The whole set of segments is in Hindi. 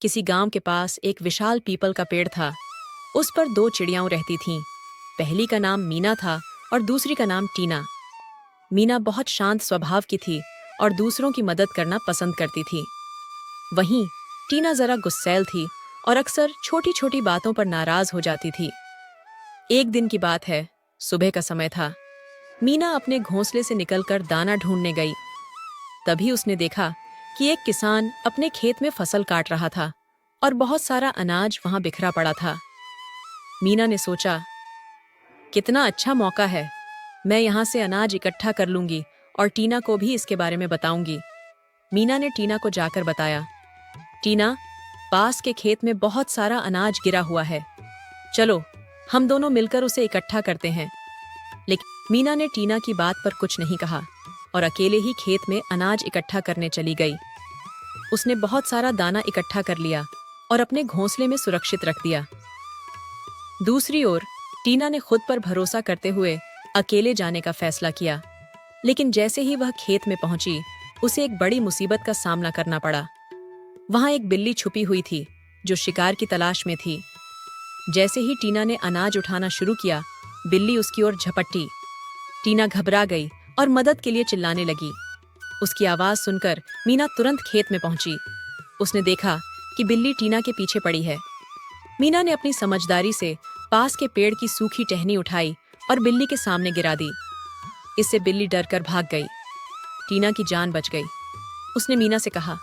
किसी गांव के पास एक विशाल पीपल का पेड़ था। उस पर दो चिड़ियाएं रहती थीं। पहली का नाम मीना था और दूसरी का नाम टीना। मीना बहुत शांत स्वभाव की थी और दूसरों की मदद करना पसंद करती थी। वहीं टीना जरा गुस्सैल थी और अक्सर छोटी छोटी बातों पर नाराज हो जाती थी। एक दिन की बात है, सुबह का समय था। मीना अपने घोंसले से निकलकर दाना ढूंढने गई। तभी उसने देखा कि एक किसान अपने खेत में फसल काट रहा था और बहुत सारा अनाज वहां बिखरा पड़ा था। मीना ने सोचा, कितना अच्छा मौका है, मैं यहाँ से अनाज इकट्ठा कर लूंगी और टीना को भी इसके बारे में बताऊंगी। मीना ने टीना को जाकर बताया, टीना, पास के खेत में बहुत सारा अनाज गिरा हुआ है, चलो हम दोनों मिलकर उसे इकट्ठा करते हैं। लेकिन मीना ने टीना की बात पर कुछ नहीं कहा और अकेले ही खेत में अनाज इकट्ठा करने चली गई। उसने बहुत सारा दाना इकट्ठा कर लिया और अपने घोंसले में सुरक्षित रख दिया। दूसरी ओर टीना ने खुद पर भरोसा करते हुए अकेले जाने का फैसला किया। लेकिन जैसे ही वह खेत में पहुंची, उसे एक बड़ी मुसीबत का सामना करना पड़ा। वहां एक बिल्ली छुपी हुई थी जो शिकार की तलाश में थी। जैसे ही टीना ने अनाज उठाना शुरू किया, बिल्ली उसकी ओर झपटी। टीना घबरा गई और मदद के लिए चिल्लाने लगी। उसकी आवाज सुनकर मीना तुरंत खेत में पहुंची। उसने देखा कि बिल्ली टीना के पीछे पड़ी है। मीना ने अपनी समझदारी से पास के पेड़ की सूखी टहनी उठाई और बिल्ली के सामने गिरा दी। इससे बिल्ली डरकर भाग गई। टीना की जान बच गई। उसने मीना से कहा,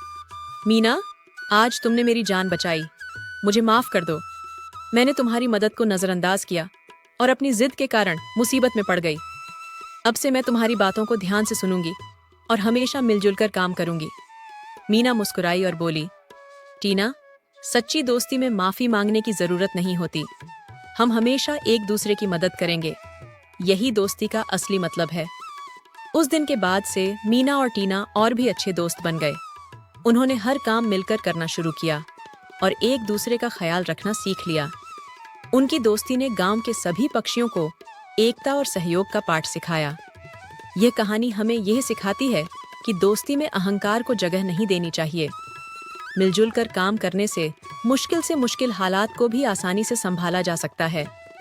मीना, आज तुमने मेरी जान बचाई, मुझे माफ कर दो। मैंने तुम्हारी मदद को नजरअंदाज किया और अपनी जिद के कारण मुसीबत में पड़ गई। अब से मैं तुम्हारी बातों को ध्यान से सुनूंगी और हमेशा मिलजुल कर काम करूंगी। मीना मुस्कुराई और बोली, टीना, सच्ची दोस्ती में माफी मांगने की जरूरत नहीं होती। हम हमेशा एक दूसरे की मदद करेंगे, यही दोस्ती का असली मतलब है। उस दिन के बाद से मीना और टीना और भी अच्छे दोस्त बन गए। उन्होंने हर काम मिलकर करना शुरू किया और एक दूसरे का ख्याल रखना सीख लिया। उनकी दोस्ती ने गांव के सभी पक्षियों को एकता और सहयोग का पाठ सिखाया। यह कहानी हमें यह सिखाती है कि दोस्ती में अहंकार को जगह नहीं देनी चाहिए। मिलजुल कर काम करने से मुश्किल हालात को भी आसानी से संभाला जा सकता है।